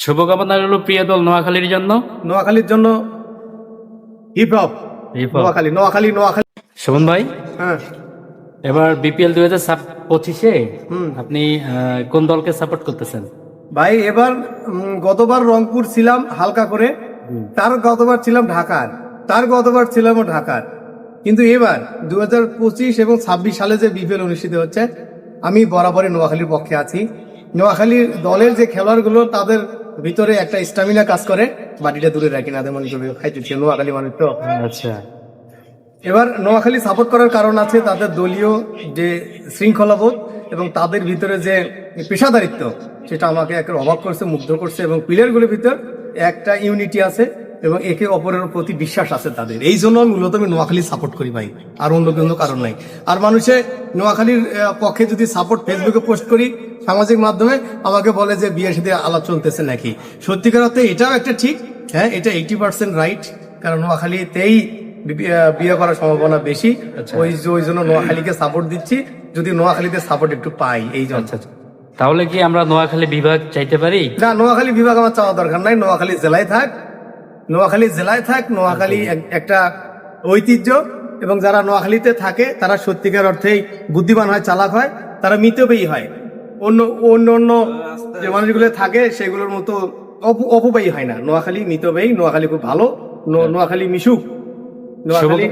শুভকামনা রইল প্রিয় দল নোয়াখালীর জন্য। নোয়াখালীর জন্য হিপ হপ, নোয়াখালী নোয়াখালী নোয়াখালী। শোভন ভাই, হ্যাঁ, এবার বিপিএল 2025-এ আপনি কোন দলকে সাপোর্ট করতেছেন? ভাই এবার গতবার রংপুর ছিলাম হালকা করে, তার গতবার ছিলাম ঢাকার, তার গতবার ছিলাম ঢাকার। কিন্তু এবার 2025 এবং 26 সালে যে বিপিএল অনুষ্ঠিত হচ্ছে, আমি বরাবরই নোয়াখালীর পক্ষে আছি। নোয়াখালীর দলের যে খেলোয়াড়গুলো তাদের ভিতরে একটা স্টামিনা কাজ করে, বাড়িটা দূরে রাখি না মনে করবে খাইতেছে নোয়াখালী মানুষ তো। আচ্ছা, এবার নোয়াখালী সাপোর্ট করার কারণ আছে তাদের দলীয় যে শৃঙ্খলাবোধ এবং তাদের ভিতরে যে পেশাদারিত্ব, সেটা আমাকে একের অবাক করছে, মুগ্ধ করছে। এবং প্লেয়ারগুলোর ভিতর একটা ইউনিটি আছে এবং একে অপরের প্রতি বিশ্বাস আছে তাদের। এই জন্য মূলত আমি নোয়াখালী সাপোর্ট করি ভাই, আর অন্য কোনো কারণ নাই। আর মানুষে নোয়াখালীর পক্ষে যদি সাপোর্ট ফেসবুকে পোস্ট করি, সামাজিক মাধ্যমে, আমাকে বলে যে বিয়ের সাথে আলাপ চলতেছে নাকি। সত্যিকার অর্থে এটাও একটা ঠিক, হ্যাঁ এটা 80% রাইট, কারণ নোয়াখালীতেই বিয়ে করার সম্ভাবনা বেশি। ওই জন্য নোয়াখালীকে সাপোর্ট দিচ্ছি, যদি নোয়াখালীতে সাপোর্ট একটু পাই এই জন্য। তাহলে কি আমরা নোয়াখালী বিভাগ চাইতে পারি? না, নোয়াখালী বিভাগ আমার চাওয়া দরকার নাই, নোয়াখালী জেলায় থাক, নোয়াখালী জেলায় থাক। নোয়াখালী একটা ঐতিহ্য, এবং যারা নোয়াখালীতে থাকে তারা সত্যিকার অর্থেই বুদ্ধিমান হয়, চালাক হয়, তারা মিতব্যয়ী হয়। অন্য অন্য অন্য যে মানুষগুলো থাকে সেগুলোর মতো অপব্যয়ী হয় না। নোয়াখালী মিতব্যয়ী, নোয়াখালী খুব ভালো, নোয়াখালী মিশুক, নোয়াখালী